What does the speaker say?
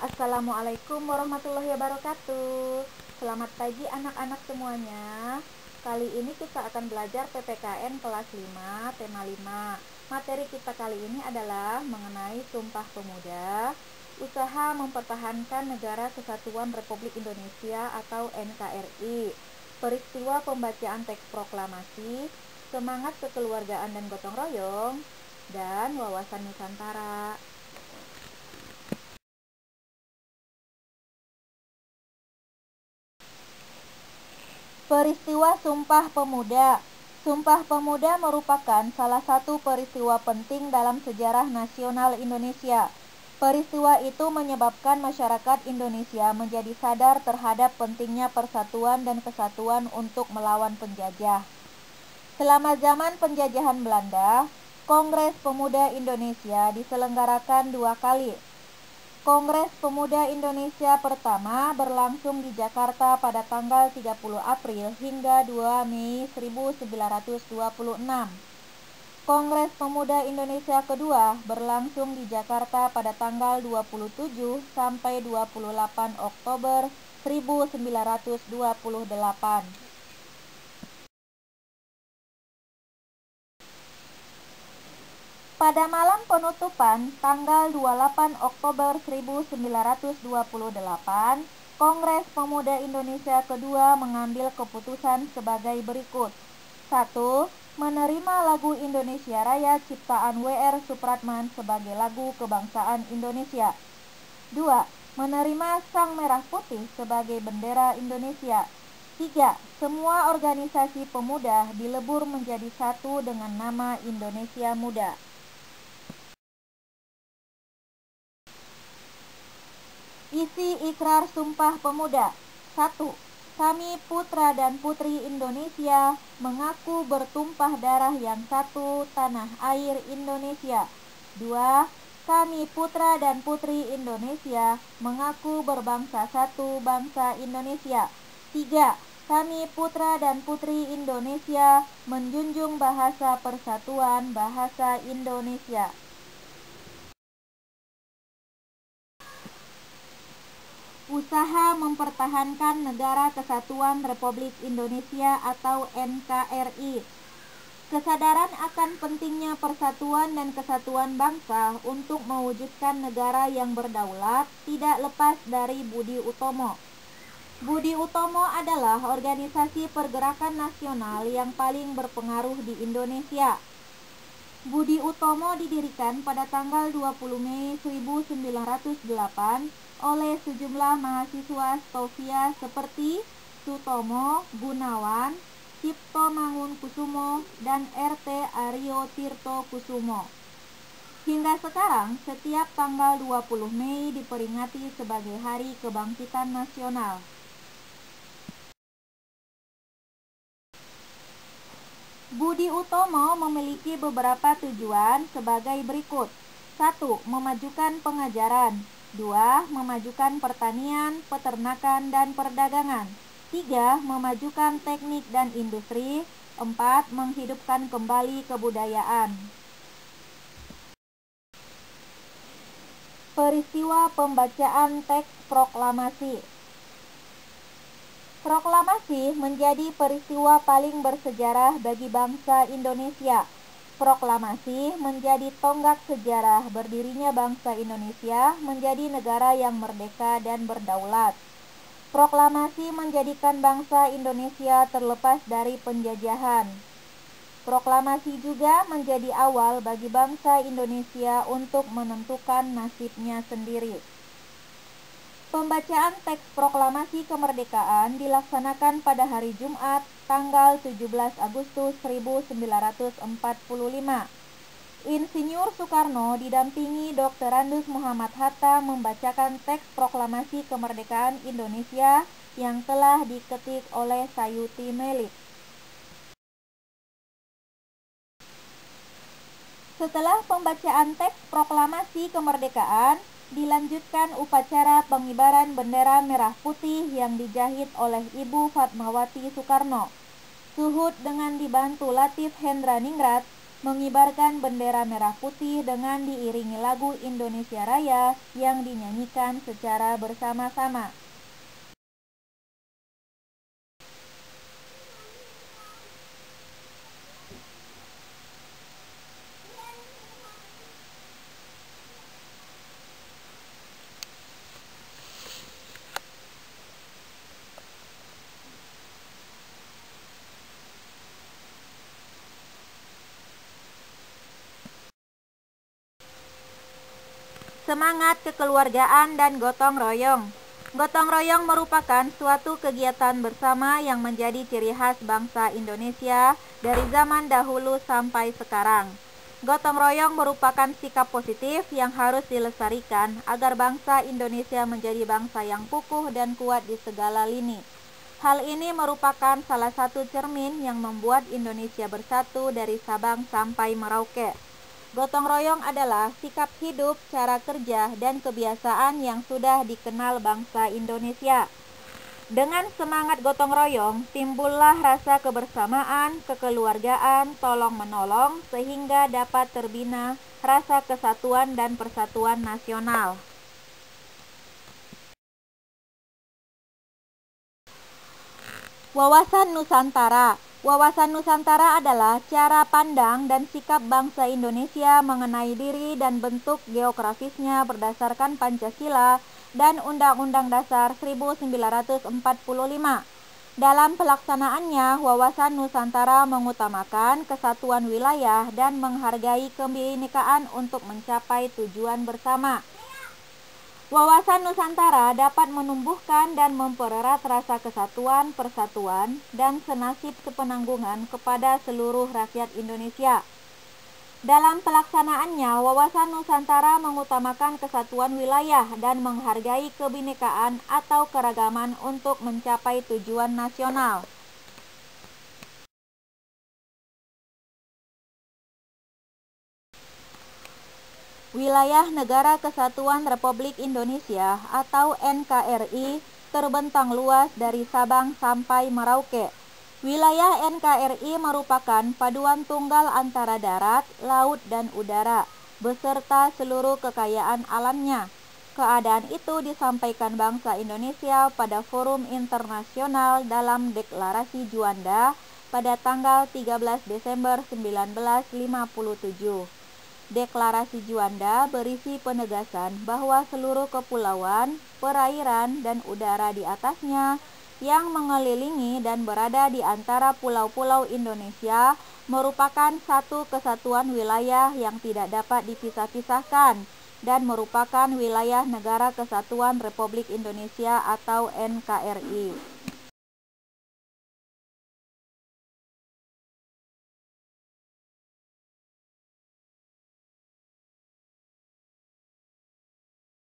Assalamualaikum warahmatullahi wabarakatuh. Selamat pagi anak-anak semuanya. Kali ini kita akan belajar PPKN kelas 5, tema 5. Materi kita kali ini adalah mengenai Sumpah Pemuda, usaha mempertahankan Negara Kesatuan Republik Indonesia atau NKRI, peristiwa pembacaan teks proklamasi, semangat kekeluargaan dan gotong royong, dan wawasan Nusantara. Peristiwa Sumpah Pemuda. Sumpah Pemuda merupakan salah satu peristiwa penting dalam sejarah nasional Indonesia. Peristiwa itu menyebabkan masyarakat Indonesia menjadi sadar terhadap pentingnya persatuan dan kesatuan untuk melawan penjajah. Selama zaman penjajahan Belanda, Kongres Pemuda Indonesia diselenggarakan 2 kali. Kongres Pemuda Indonesia pertama berlangsung di Jakarta pada tanggal 30 April hingga 2 Mei 1926. Kongres Pemuda Indonesia kedua berlangsung di Jakarta pada tanggal 27 sampai 28 Oktober 1928. Pada malam penutupan tanggal 28 Oktober 1928, Kongres Pemuda Indonesia kedua mengambil keputusan sebagai berikut. 1. Menerima lagu Indonesia Raya ciptaan W.R. Supratman sebagai lagu kebangsaan Indonesia. 2. Menerima Sang Merah Putih sebagai bendera Indonesia. 3. Semua organisasi pemuda dilebur menjadi satu dengan nama Indonesia Muda. Isi Ikrar Sumpah Pemuda. 1. Kami putra dan putri Indonesia mengaku bertumpah darah yang satu tanah air Indonesia. 2. Kami putra dan putri Indonesia mengaku berbangsa satu bangsa Indonesia. 3. Kami putra dan putri Indonesia menjunjung bahasa persatuan bahasa Indonesia. Usaha mempertahankan Negara Kesatuan Republik Indonesia atau NKRI. Kesadaran akan pentingnya persatuan dan kesatuan bangsa untuk mewujudkan negara yang berdaulat tidak lepas dari Budi Utomo. Budi Utomo adalah organisasi pergerakan nasional yang paling berpengaruh di Indonesia. Budi Utomo didirikan pada tanggal 20 Mei 1908 oleh sejumlah mahasiswa Stovia seperti Sutomo, Gunawan, Cipto Mangunkusumo, dan RT Aryo Tirto Kusumo. Hingga sekarang, setiap tanggal 20 Mei diperingati sebagai Hari Kebangkitan Nasional. Budi Utomo memiliki beberapa tujuan sebagai berikut. 1. Memajukan pengajaran. 2. Memajukan pertanian, peternakan, dan perdagangan. 3. Memajukan teknik dan industri. 4. Menghidupkan kembali kebudayaan. Peristiwa pembacaan teks proklamasi. Proklamasi menjadi peristiwa paling bersejarah bagi bangsa Indonesia. Proklamasi menjadi tonggak sejarah berdirinya bangsa Indonesia menjadi negara yang merdeka dan berdaulat. Proklamasi menjadikan bangsa Indonesia terlepas dari penjajahan. Proklamasi juga menjadi awal bagi bangsa Indonesia untuk menentukan nasibnya sendiri. Pembacaan teks proklamasi kemerdekaan dilaksanakan pada hari Jumat, tanggal 17 Agustus 1945. Insinyur Soekarno didampingi Dr. Randus Muhammad Hatta membacakan teks proklamasi kemerdekaan Indonesia yang telah diketik oleh Sayuti Melik. Setelah pembacaan teks proklamasi kemerdekaan, dilanjutkan upacara pengibaran bendera merah putih yang dijahit oleh Ibu Fatmawati Soekarno. Suhud dengan dibantu Latif Hendra Ningrat mengibarkan bendera merah putih dengan diiringi lagu Indonesia Raya yang dinyanyikan secara bersama-sama. Semangat kekeluargaan dan gotong royong. Gotong royong merupakan suatu kegiatan bersama yang menjadi ciri khas bangsa Indonesia dari zaman dahulu sampai sekarang. Gotong royong merupakan sikap positif yang harus dilestarikan agar bangsa Indonesia menjadi bangsa yang kukuh dan kuat di segala lini. Hal ini merupakan salah satu cermin yang membuat Indonesia bersatu dari Sabang sampai Merauke. Gotong royong adalah sikap hidup, cara kerja, dan kebiasaan yang sudah dikenal bangsa Indonesia. Dengan semangat gotong royong, timbullah rasa kebersamaan, kekeluargaan, tolong-menolong, sehingga dapat terbina rasa kesatuan dan persatuan nasional. Wawasan Nusantara. Wawasan Nusantara adalah cara pandang dan sikap bangsa Indonesia mengenai diri dan bentuk geografisnya berdasarkan Pancasila dan Undang-Undang Dasar 1945. Dalam pelaksanaannya, wawasan Nusantara mengutamakan kesatuan wilayah dan menghargai kebinekaan untuk mencapai tujuan bersama. Wawasan Nusantara dapat menumbuhkan dan mempererat rasa kesatuan, persatuan, dan senasib sepenanggungan kepada seluruh rakyat Indonesia. Dalam pelaksanaannya, wawasan Nusantara mengutamakan kesatuan wilayah dan menghargai kebinekaan atau keragaman untuk mencapai tujuan nasional. Wilayah Negara Kesatuan Republik Indonesia atau NKRI terbentang luas dari Sabang sampai Merauke. Wilayah NKRI merupakan paduan tunggal antara darat, laut, dan udara, beserta seluruh kekayaan alamnya. Keadaan itu disampaikan bangsa Indonesia pada forum internasional dalam Deklarasi Juanda pada tanggal 13 Desember 1957. Deklarasi Juanda berisi penegasan bahwa seluruh kepulauan, perairan, dan udara di atasnya yang mengelilingi dan berada di antara pulau-pulau Indonesia merupakan satu kesatuan wilayah yang tidak dapat dipisah-pisahkan dan merupakan wilayah Negara Kesatuan Republik Indonesia atau NKRI.